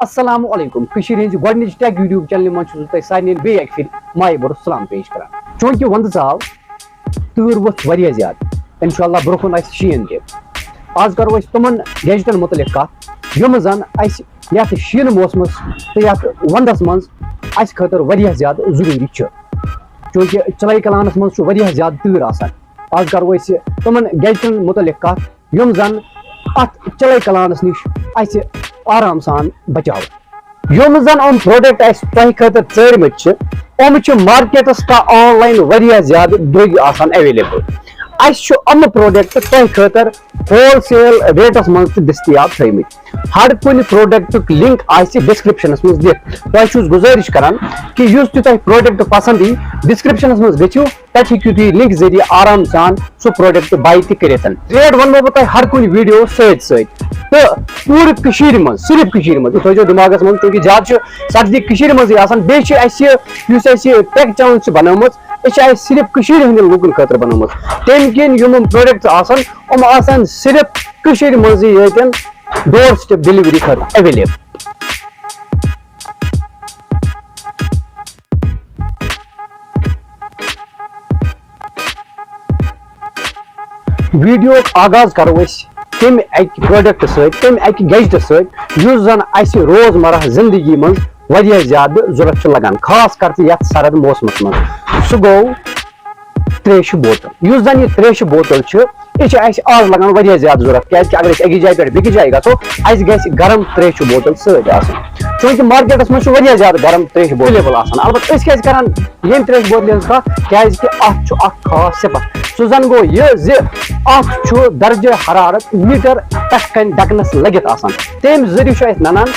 السلام علیکم ہز گۄڈنِچ ٹیک یوٗٹیوٗب چینلہِ منٛز چھُس بہٕ تۄہہِ سارنٕے بیٚیہِ اَکہِ پھِرِ مایہِ بٔرٕ سلام پیش کران چوٗنٛکہِ وَندٕ ژاو تۭر ؤژھ واریاہ زیادٕ اِنشاء اللہ برونٛہہ کُن آسہِ شیٖن تہِ آز کَرو أسۍ تِمن گیجٹن مُتعلِق کَتھ یِم زَن اَسہِ یَتھ شیٖنہٕ موسمَس تہٕ یَتھ وَندَس منٛز اَسہِ خٲطرٕ واریاہ زیادٕ ضروٗری چھِ چوٗنٛکہِ چِلَے کلانَس منٛز چھُ واریاہ زیادٕ تۭر آسان آز کَرو أسۍ تِمن گیجٹن مُتعلِق کَتھ یِم زَن اَتھ چِلَے کلانَس نِش اَسہِ آرام سان بچاوان یِم زَن یِم پروڈکٹ اَسہِ تۄہہِ خٲطرٕ ژٲرمٕتۍ چھِ یِم چھِ مارکیٹس تہٕ آن لاین واریاہ زیادٕ درٛوٚگۍ آسان ایویلیبل اَسہِ چھُ یِم پروڈکٹ تۄہہِ خٲطرٕ ہول سیل ریٹس منٛز تہِ دٔستیاب تھٲیمٕتۍ ہر کُنہِ پروڈکٹُک لِنک آسہِ ڈسکرپشنس منٛز دِتھ تۄہہِ چھُس گُزٲرِش کران کہِ یُس تہِ تۄہہِ پروڈکٹ پسنٛد یی ڈسکرپشنس منٛز گٔژھِو تتہِ ہیٚکِو تُہۍ لِنک ذٔریعہٕ آرام سان سُہ پروڈکٹ باے تہِ کٔرِتھ ریٹ وَنہو بہٕ تۄہہِ ہر کُنہِ ویٖڈیو سۭتۍ سۭتۍ تہٕ پوٗرٕ کٔشیٖرِ منٛز صرف کٔشیٖرِ منٛز یہِ تھٲیزیو دٮ۪ماغس منٛز چوٗنٛکہِ زیادٕ چھُ سردی کٔشیٖرِ منٛزٕے آسان بیٚیہِ چھِ اَسہِ یُس اَسہِ یہِ ٹیک چنل چھِ بنٲومٕژ یہِ چھِ اَسہِ صرف کٔشیٖرِ ہٕنٛدٮ۪ن لُکن خٲطرٕ بنٲومٕژ تَمہِ کِنۍ یِم پروڈکٹ آسان یِم آسان صرف کٔشیٖرِ منٛزٕے ییٚتٮ۪ن ڈور سٹیپ ڈیلؤری خٲطرٕ ایویلیبل ویٖڈیوُک آغاز کرو أسۍ تَمہِ اَکہِ پروڈکٹ سۭتۍ تَمہِ اَکہِ گیجٹہٕ سۭتۍ یُس زن اَسہِ روزمرہ زندگی منٛز واریاہ زیادٕ ضوٚرتھ چھُ لگان خاص کر تہِ یتھ سرد موسمس منٛز سُہ گوٚو تریشہِ بوتل یُس زن یہِ تریشہِ بوتل چھِ یہِ چھِ اَسہِ آز لگان واریاہ زیادٕ ضوٚرتھ کیازِ کہِ اگر أسۍ أکِس جایہِ پٮ۪ٹھ بیٚکِس جایہِ گژھو اَسہِ گژھِ گرم تریشہِ بوتل سۭتۍ آسٕنۍ چوٗنٛکہِ مارکیٹس منٛز چھُ واریاہ زیادٕ گرم تریشہِ بوتل ایویلیبل آسان البتہ أسۍ کیازِ کران ییٚمہِ تریشہِ بوتلہِ ہٕنٛز کتھ کیازِ کہِ اتھ چھُ اکھ خاص صفت سُہ زن گوٚو یہِ زِ اتھ چھُ درجہِ حرارت میٖٹر پٮ۪ٹھ کنہِ ڈکنس لٔگِتھ آسان تمہِ ذٔریعہٕ چھُ اَسہِ ننان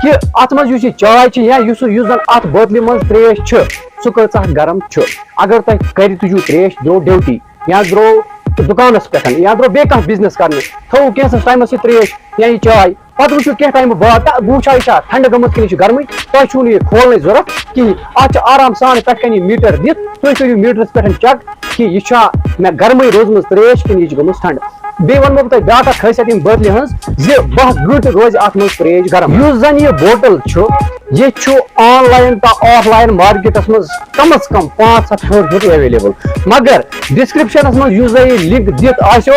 کہِ اتھ منٛز یُس یہِ چاے چھِ یا یُس زن اتھ بوتلہِ منٛز تریش چھِ سُہ کۭژاہ گرم چھُ اگر تۄہہِ گرِ تُجِو تریش درٛاو ڈیوٹی یا درٛاو دُکانس پٮ۪ٹھ یا درٛاو بیٚیہِ کانٛہہ بِزنس کرنہِ تھوٚو کینٛژس ٹایمس یہِ تریش یا یہِ چاے پتہٕ وٕچھِو کینٛہہ ٹایمہٕ بعد بہٕ وٕچھا یہِ چھا ٹھنڈٕ گٔمٕژ کِنہٕ یہِ چھِ گرمٕے تۄہہِ چھُو نہٕ یہِ کھولنٕچ ضوٚرتھ کِہینۍ اتھ چھِ آرام سان پٮ۪ٹھ کنہِ میٖٹر دِتھ تُہۍ کٔرِو میٖٹرس پٮ۪ٹھ چیک کہِ یہِ چھا مےٚ گرمٕے روزمٕژ تریش کِنہٕ یہِ چھِ گٔمٕژ ٹھنڈٕ بیٚیہِ ونہو بہٕ تۄہہِ بیاکھ اکھ خٲصیت ییٚمہِ بٲتلہِ ہٕنٛز زِ 12 گٲنٛٹہٕ روزِ اتھ منٛز تریش گرم یُس زن یہِ بوتل چھُ یہِ چھُ آن لاین تہٕ آف لاین مارکیٹس منٛز کم از کم 500 ہیوٚر ایویلیبل مگر ڈسکرپشنس منٛز یُس زن یہِ لِنک دِتھ آسیو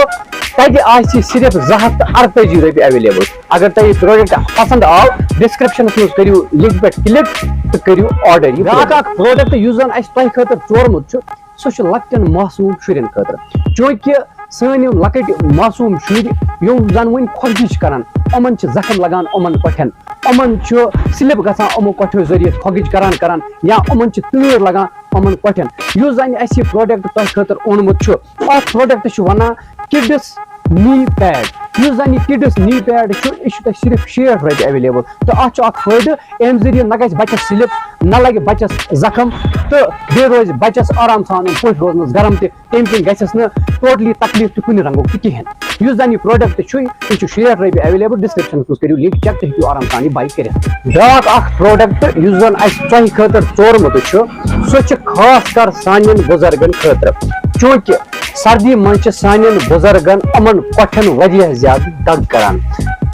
تتہِ آسہِ یہِ صرف 248 رۄپیہِ ایویلیبل اگر تۄہہِ یہِ پروڈکٹ پسنٛد آو ڈسکرپشنس منٛز کٔرِو لِنک پٮ۪ٹھ کلِک تہٕ کٔرِو آرڈر یہِ بیاکھ اکھ پروڈکٹ یُس زن اَسہِ تۄہہِ خٲطرٕ ژورمُت چھُ سُہ چھُ لۄکٹٮ۪ن معصوٗم شُرٮ۪ن خٲطرٕ چوٗنٛکہِ سٲنۍ یِم لۄکٕٹۍ معصوٗم شُرۍ یِم زن وُنہِ خۄشکی چھِ کران یِمن چھِ زخم لگان یِمن کۄٹھٮ۪ن یِمن چھُ سلپ گژھان یِمو کۄٹھیو ذٔریعہٕ کھۄگٕج کران یا یِمن چھِ تۭر لگان یِمن کۄٹھٮ۪ن یُس زن اَسہِ یہِ پروڈکٹ تۄہہِ خٲطرٕ اوٚنمُت چھُ اَتھ پروڈکٹ چھِ ونان کِڈٕس نی پیڈ یُس زن یہِ کِڈٕس نی پیڈ چھُ یہِ چھُ تۄہہِ صرف 60 رۄپیہِ ایویلیبل تہٕ اتھ چھُ اکھ فٲیدٕ امہِ ذٔریعہٕ نہ گژھِ بچس سلپ نہ لگہِ بچس زخم تہٕ بیٚیہِ روزِ بچس آرام سان پٔٹھۍ روزنس گرم تہِ تمہِ کِنۍ گژھٮ۪س نہٕ ٹوٹلی تکلیف تہِ کُنہِ رنگُک تہِ کِہینۍ یُس زن یہِ پروڈکٹ چھُ یہِ چھُ 60 رۄپیہِ ایویلیبل ڈسکرپشنس منٛز کٔرِو لِنک چیک تُہۍ ہیٚکِو آرام سان یہِ باے کٔرِتھ بیاکھ اکھ پروڈکٹ یُس زن اَسہِ تۄہہِ خٲطرٕ ژورمُت چھُ سُہ چھُ خاص کر سانٮ۪ن بُزرگن خٲطرٕ چوٗنٛکہِ سردی منٛز چھِ سانٮ۪ن بُزرگن یِمن کۄٹھٮ۪ن واریاہ زیادٕ دگ کران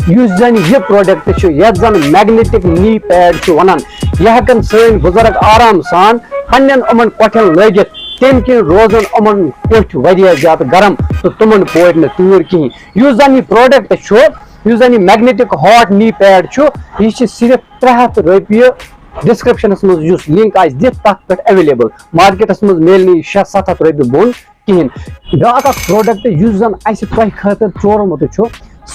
یُس زن یہِ پروڈکٹ چھُ یتھ زن میگنیٹک نی پیڈ چھُ ونان یہِ ہٮ۪کن سٲنۍ بُزرگ آرام سان پننٮ۪ن یِمن کۄٹھٮ۪ن لٲگِتھ تمہِ کِنۍ روزن یِمن کۄٹھۍ واریاہ زیادٕ گرم تہٕ تِمن پورِ نہٕ تۭر کِہینۍ یُس زن یہِ پروڈکٹ چھُ یُس زن یہِ میگنیٹک ہاٹ نی پیڈ چھُ یہِ چھِ صرف 300 رۄپیہِ ڈسکرپشنس منٛز یُس لِنک آسہِ دِتھ تتھ پٮ۪ٹھ ایویلیبل مارکیٹس منٛز میلہِ نہٕ یہِ 600-700 رۄپیہِ بۄن کِہینۍ بیاکھ اکھ پروڈکٹ یُس زن اَسہِ تۄہہِ خٲطرٕ ژورمُت چھُ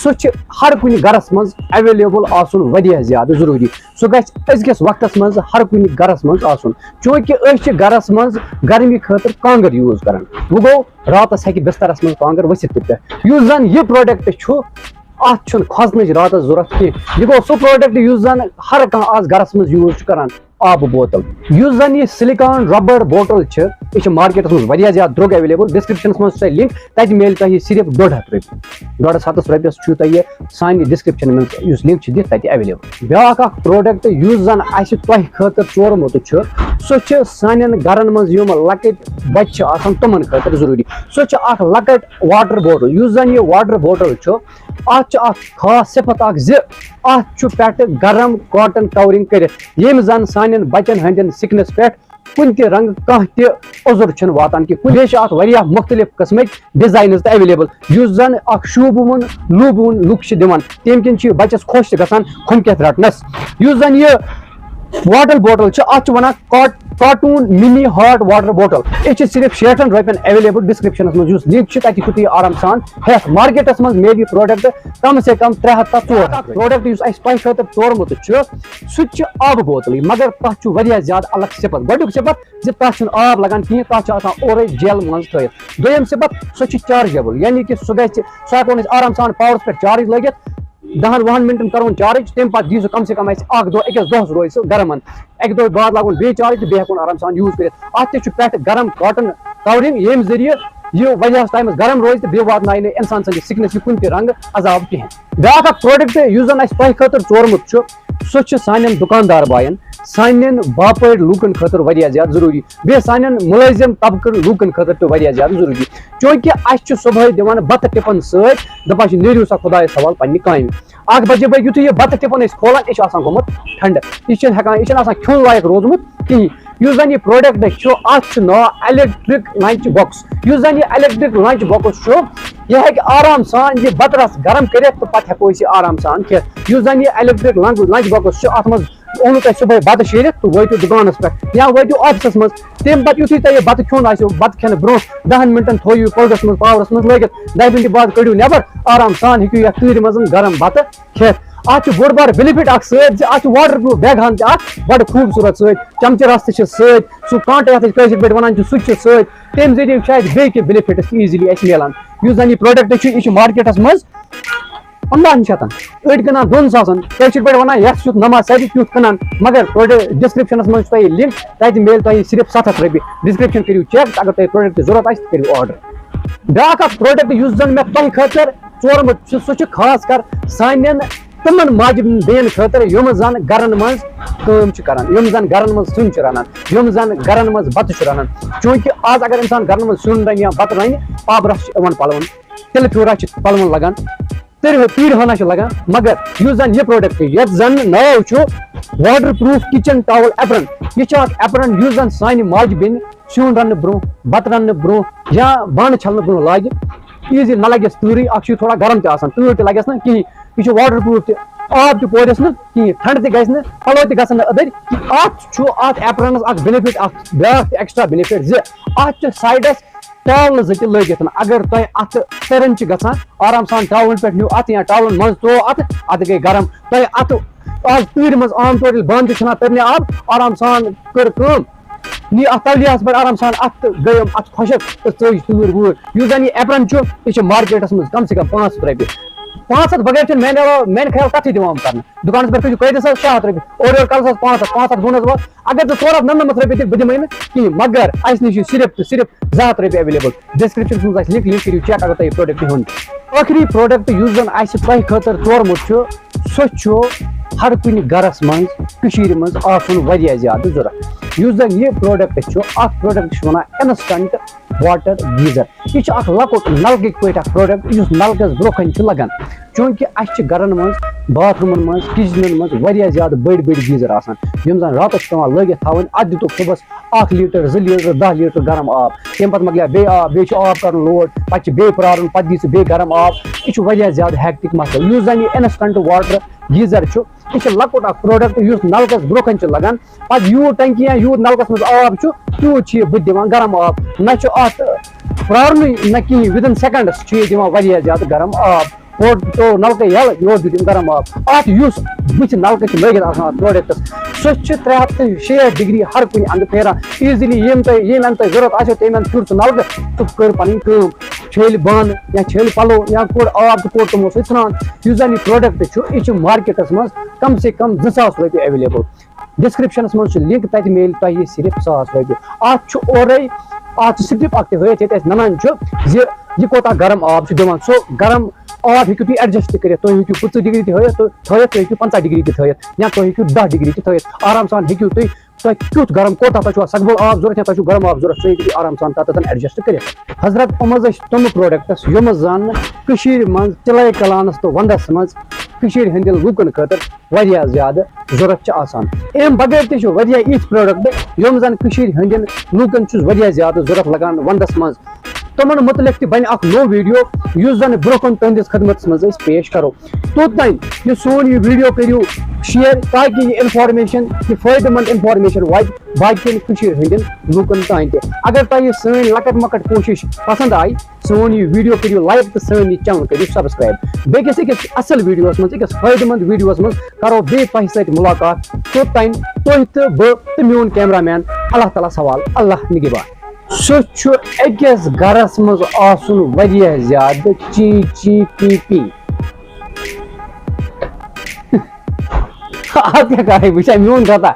سُہ چھُ ہر کُنہِ گرس منٛز ایویلیبل آسُن واریاہ زیادٕ ضروٗری سُہ گژھِ أزکِس وقتس منٛز ہر کُنہِ گرس منٛز آسُن چوٗنٛکہِ أسۍ چھِ گرس منٛز گرمی خٲطرٕ کانٛگٕر یوٗز کران وۄنۍ گوٚو راتس ہیٚکہِ بسترس منٛز کانٛگٕر ؤسِتھ تہِ پٮ۪تھ یُس زن یہِ پروڈکٹ چھُ اتھ چھُنہٕ کھۄژنٕچ راتس ضوٚرتھ کینٛہہ یہِ گوٚو سُہ پروڈکٹ یُس زن ہر کانٛہہ آز گرس منٛز یوٗز چھُ کران آبہٕ بوتل یُس زن یہِ سِلِکان ربڑ بوتل چھِ یہ مارکیٹس مز واریاہ زیادہ درٛوگ ایویلیبل ڈسکرپشنس مز چھُ لیلنک تتہِ میلہِ تۄہہِ صرف 150 رۄپیہِ 150 رۄپیَس چھُ تۄہہِ سانہِ ڈسکرپشن منٛز یُس لِنک چھُ دِتھ تتہِ ایویلیبل بیاکھ اکھ پروڈکٹ یُس زن اَسہِ تۄہہِ خٲطرٕ ژورمُت چھُ سُہ چھُ سانٮ۪ن گرن منٛز یِم لۄکٕٹۍ بچہِ چھِ آسان تِمن خٲطرٕ ضروٗری سُہ چھُ اکھ لۄکٕٹ واٹر بوٹل یُس زن یہِ واٹر بوٹل چھُ اتھ چھُ اکھ خاص صفت اکھ زِ اتھ چھُ پٮ۪ٹھٕ گرم کاٹن کورنگ کٔرِتھ ییٚمہِ زن سانٮ۪ن بچن ہٕنٛدٮ۪ن سِکنس پٮ۪ٹھ کُنہِ تہِ رنگہٕ کانٛہہ تہِ عُذر چھُنہٕ واتان کہِ بیٚیہِ چھِ اتھ واریاہ مُختٔلِف قٕسمٕکۍ ڈِزاینٕز تہِ ایویلیبل یُس زن اکھ شوٗبوُن لوٗبوُن لُک چھِ دِوان تمہِ کِنۍ چھُ یہِ بچس خۄش تہِ گژھان کھُمکٮ۪تھ رٹنس یُس زن یہِ واٹر بوٹل چھِ اتھ چھِ ونان carton mini hot water bottle یہِ چھِ صرف 60 رۄپین ایویلیبل ڈسکرپشنس منٛز یُس لِنک چھُ تتہِ ہیٚکِو تُہۍ آرام سان ہٮ۪تھ مارکیٹس منٛز میلہِ یہِ پروڈکٹ کم سے کم 300 تا 400 پروڈکٹ یُس اَسہِ تۄہہِ خٲطرٕ ژورمُت چھُ سُہ تہِ چھُ آبہٕ بوتلٕے مگر تتھ چھُ واریاہ زیادٕ الگ صفت گۄڈنیُک صفت زِ تتھ چھُنہٕ آب لگان کِہیٖنۍ تتھ چھُ آسان اورے جیل منٛز تھٲیِتھ دوٚیِم صفت سُہ چھُ چارجیبل یعنی کہِ سُہ گژھِ سُہ ہٮ۪کون أسۍ آرام سان پاورس پٮ۪ٹھ چارج لٲگِتھ 10-20 منٹن کرون چارج تمہِ پتہٕ دی سُہ کم سے کم اَسہِ اکھ دۄہ أکِس دۄہس روزِ سُہ گرمان اکہِ دۄہ بعد لاگون بیٚیہِ چارج تہٕ بیٚیہِ ہٮ۪کون آرام سان یوٗز کٔرِتھ اتھ تہِ چھُ پٮ۪ٹھٕ گرم کاٹن کورنگ ییٚمہِ ذٔریعہٕ یہِ واریاہس ٹایمس گرم روزِ تہٕ بیٚیہِ واتنایہِ نہٕ انسان سٕنٛدِس سِکنس یہِ کُنہِ تہِ رنگہٕ عذاب کِہینۍ بیاکھ اکھ پروڈکٹ یُس زن اَسہِ تۄہہِ خٲطرٕ ژورمُت چھُ سُہ چھُ سانٮ۪ن دُکاندار باین سانٮ۪ن باپٲرۍ لوٗکن خٲطرٕ واریاہ زیادٕ ضروٗری بیٚیہِ سانٮ۪ن مُلٲزِم طبقہٕ لوٗکن خٲطرٕ تہِ واریاہ زیادٕ ضروٗری چوٗنکہِ اَسہِ چھُ صبحٲے دِوان بتہٕ ٹِپن سۭتۍ دپان چھِ نیٖرِو سا خۄدایس حوالہٕ پننہِ کامہِ 1 بجے بٲگۍ یُتھُے یہِ بتہٕ ٹِپن أسۍ کھولان یہِ چھُ آسان گوٚمُت ٹھنڈٕ یہِ چھُنہٕ آسان کھیوٚن لایق روٗدمُت کِہینۍ یُس زن یہِ پروڈکٹ چھُ اتھ چھُ ناو الیکٹرک لنچ باکس یُس زن یہِ الیکٹرک لنچ باکس چھُ یہِ ہیٚکہِ آرام سان یہِ بتہٕ رس گرم کٔرِتھ تہٕ پتہٕ ہٮ۪کو أسۍ یہِ آرام سان کھٮ۪تھ یُس زن یہِ الیکٹرک لنچ باکس چھُ اتھ منٛز اوٚنوٕ تۄہہِ صبحٲے بتہٕ شیٖرِتھ تہٕ وٲتِو دُکانس پٮ۪ٹھ یا وٲتِو آفسس منٛز تمہِ پتہٕ یُتھُے تۄہہِ یہِ بتہٕ کھیوٚن آسیو بتہٕ کھٮ۪نہٕ برونٛہہ 10 منٹن تھٲیِو یہِ کولڈس منٛز پاورس منٛز لٲگِتھ 10 منٹہِ بعد کٔڑِو نٮ۪بر آرام سان ہیٚکِو یتھ تۭرِ منٛز گرم بتہٕ کھٮ۪تھ اتھ چھُ بوٚڑ بار بینِفٹ اکھ سۭتۍ زِ اتھ چھُ واٹر پروٗف بیگ ہن تہِ اکھ بڑٕ خوٗبصوٗرت سۭتۍ چمچہٕ رس تہِ چھِ سۭتۍ سُہ کانٹہٕ یتھ أسۍ کٲشِر پٲٹھۍ ونان چھِ سُہ تہِ چھُ سۭتۍ تمہِ ذٔریعہٕ چھُ اَسہِ بیٚیہِ کینٛہہ بینِفٹس تہِ ایٖزیلی اَسہِ میلان یُس زن یہِ پروڈکٹ چھُ یہِ چھُ مارکیٹس منٛز 15 شیٚتن أڑۍ کٕنان 2 ساسن کٲشِر پٲٹھۍ ونان یتھ چھُ نماز سارِ تیُتھ کٕنان مگر ڈسکرپشنس منٛز چھُ تۄہہِ لِنک تتہِ میلہِ تۄہہِ صرف 700 رۄپیہِ ڈسکرپشن کٔرِو چیک اگر تۄہہِ پروڈکٹ ضروٗرت آسہِ کٔرِو آرڈر بیاکھ اکھ پروڈکٹ یُس زن مےٚ تۄہہِ خٲطرٕ ژورمُت چھُ سُہ چھُ خاص کر سانٮ۪ن تِمن ماجہِ بیٚین خٲطرٕ یِم زن گرن منٛز کٲم چھِ کران یِم زن گرن منٛز سیُن چھِ رنان یِم زن گرن منٛز بتہٕ چھِ رنان چوٗنکہِ آز اگر انسان گرن منٛز سیُن رنہِ یا بتہٕ رنہِ آبہٕ رس چھُ یِوان پلون تِلہٕ پھیوٗرا چھِ پلون لگان تۭرِ ہنا چھِ لگان مگر یُس زن یہِ پروڈکٹ یتھ زن ناو چھُ واٹر پروٗف کچن ٹاول ایپرن یہِ چھُ اکھ ایپرن یُس زن سانہِ ماجہِ بیٚنہِ سیُن رننہٕ برونٛہہ بتہٕ رننہٕ برونٛہہ یا بانہٕ چھلنہٕ برونٛہہ لاگہِ ایٖزی نہ لگٮ۪س تۭرٕے اکھ چھُ یہِ تھوڑا گرم تہِ آسان تۭر تہِ لگٮ۪س نہٕ کِہینۍ یہِ چھُ واٹر پروٗف تہِ آب تہِ پورٮ۪س نہٕ کِہینۍ ٹھنڈٕ تہِ گژھِ نہٕ پلو تہِ گژھن نہٕ أدٕرۍ اتھ چھُ اتھ ایپرنس اکھ بینِفٹ اکھ بیاکھ تہِ ایکسٹرا بینِفٹ زِ اتھ چھِ سایڈس ٹاولہٕ زٕ تہِ لٲگِتھ اگر تۄہہِ اتھٕ تٔرٕنۍ چھِ گژھان آرام سان ٹاولن پٮ۪ٹھ نیوٗ اتھٕ یا ٹاولن منٛز تروو اتھٕ گٔے گرم تۄہہِ اتھٕ آز تۭرِ منٛز عام طور ییٚلہِ بانہٕ تہِ چھُنہ تٔرنہِ آب آرام سان کٔر کٲم نی اتھ تولِیاہس پٮ۪ٹھ آرام سان اتھ تہٕ گٔیِم اتھ خۄشک تہٕ ژٔج تۭر وۭر یُس زن یہِ ایپرن چھُ یہِ چھُ مارکیٹس منٛز کم سے کم 500 رۄپیہِ 500 بغیر چھُنہٕ میانہِ خیال کتھٕے دِوان کرنہٕ دُکانس پٮ۪ٹھ کٔرِو قٲیدس حظ 600 رۄپیہِ اورٕ یورٕ کلس حظ 500 بۄن حظ وات اگر ژٕ 499 رۄپیہِ دِکھ بہٕ دِمے نہٕ کِہینۍ مگر اسہِ نِش چھُ صرف تہٕ صرف 200 رۄپیہِ ایویلیبل ڈسکرپشنس منٛز آسہِ لِنک کٔرِو چیک اگر تۄہہِ یہِ پروڈکٹ ہیوٚن ٲخری پروڈکٹ یُس زن اسہِ تۄہہِ خٲطرٕ ژورمُت چھُ سُہ چھُ ہر کُنہِ گرس منٛز کٔشیٖرِ منٛز آسُن واریاہ زیادٕ ضوٚرتھ یُس زن یہِ پروڈکٹ چھُ اتھ پروڈکٹ چھِ ونان انسٹنٹ واٹر گیٖزر یہِ چھُ اکھ لۄکُٹ نلکٕکۍ پٲٹھۍ اکھ پروڈکٹ یُس نلکس برونٛہہ کنہِ چھُ لگان چوٗنکہِ اسہِ چھِ گرن منٛز باتھ روٗمن منٛز کچنن منٛز واریاہ زیادٕ بٔڑۍ گیٖزر آسان یِم زن راتس چھِ پیوان لٲگِتھ تھاوٕنۍ اتھ دِتُکھ صبحس 1 لیٖٹر 2 لیٖٹر 10 لیٖٹر گرم آب تمہِ پتہٕ مۄکلیو بیٚیہِ آب بیٚیہِ چھُ آب کرُن لوڈ پتہٕ چھُ بیٚیہِ پرارُن پتہٕ دی ژٕ بیٚیہِ گرم آب یہِ چھُ واریاہ زیادٕ ہیکٹِک مسلہٕ یُس زن یہِ انسٹنٹ واٹر گیٖزر چھُ یہِ چھُ لۄکُٹ اکھ پروڈکٹ یُس نلکس برونٛہہ کنہِ چھُ لگان پتہٕ یوٗت ٹنکی یا یوٗت نلکس منٛز آب چھُ تیوٗت چھُ یہِ بٕتھِ دِوان گرم آب نہ چھُ اتھ پرارنُے نہ کِہینۍ ودن سیکنڈس چھُ یہِ دِوان واریاہ زیادٕ گرم آب اور ترٛوو نلکہٕ یلہٕ یورٕ دیُت أمۍ گرم آب اتھ یُس بٕتھِ نلکہٕ چھِ لٲگِتھ آسان اتھ پروڈکٹس سُہ چھُ 360 ڈگری ہر کُنہِ انٛدٕ پھیران ایٖزیلی ییٚمہِ اندٕ تۄہہِ ضوٚرتھ آسیو تمہِ اندٕ پھیوٗر سُہ نلکہٕ تہٕ کٔر پنٕنۍ کٲم چھٔلۍ بانہٕ یا چھٔلۍ پلو یا کوٚڑ آب تہٕ کوٚر تِمو سۭتۍ سرٛان یُس زن یہِ پروڈکٹ چھُ یہِ چھُ مارکیٹس منٛز کم سے کم 2,000 رۄپیہِ ایویلیبل ڈسکرپشنس منٛز چھُ لِنک تتہِ میلہِ تۄہہِ صرف 1,000 رۄپیہِ اتھ چھُ اورے ات سٹرپ اکھ تہ ہیت اس ننان چھ یہ کوتا گرم آب چھ دِوان سو گرم آب ہیٚکِو تُہۍ ایڈجسٹ کٔرِتھ تُہۍ ہیٚکِو 50 ڈگری تہِ تھٲیِتھ تُہۍ ہیٚکِو 50 ڈگری تہِ تھٲیِتھ یا تُہۍ ہیٚکِو 10 ڈگری تہِ تھٲیِتھ آرام سان ہیٚکِو تُہۍ کیُتھ گرم کوتاہ تۄہہِ چھُوا سگبل آب ضوٚرتھ یا تۄہہِ چھُو گرم آب ضوٚرتھ سُہ ہیٚکِو تُہۍ آرام سان تتٮ۪تھ ایڈجسٹ کٔرِتھ حضرت یِم حظ ٲسۍ تِم پروڈکٹس یِم زن کٔشیٖرِ منٛز چِلے کلانس تہٕ ونٛدس منٛز کٔشیٖرِ ہٕنٛدٮ۪ن لوٗکن خٲطرٕ واریاہ زیادٕ ضوٚرتھ چھِ آسان اَمہِ بغٲر تہِ چھِ واریاہ یِتھۍ پروڈکٹ یِم زن کٔشیٖرِ ہٕنٛدٮ۪ن لوٗکن چھُ واریاہ زیادٕ ضوٚرتھ لگان ونٛدس منٛز تِمن متعلق تہِ بنہِ اکھ نوٚو ویڈیو یُس زن برونٛہہ کُن تُہنٛدِس خدمتس منٛز أسۍ پیش کرو توٚتام یہِ سون یہِ ویڈیو کٔرِو شیر تاکہِ یہِ انفارمیشن یہِ فٲیدٕ منٛد انفارمیشن واتہِ باقین کٔشیٖرِ ہٕنٛدٮ۪ن لوٗکن تام تہِ اگر تۄہہِ سٲنۍ لۄکٕٹ مۄکٕٹ کوٗشش پسنٛد آیہِ سون یہِ ویڈیو کٔرِو لایک تہٕ سٲنۍ یہِ چینل کٔرِو سبسکرایب بیٚکِس أکِس اصل ویڈیوس منٛز أکِس فٲیدٕ منٛد ویڈیوس منٛز کرو بیٚیہِ تۄہہِ سۭتۍ مُلاقات توٚتام تُہۍ تہٕ بہٕ تہٕ میون کیمرا مین اللہ تعالیٰ سوال اللہ نگہبان سُہ چھُ أکِس گرس منٛز آسُن واریاہ زیادٕ چی چی پی پی اتھ کیٛاہ کرے بہٕ چھا میون خطا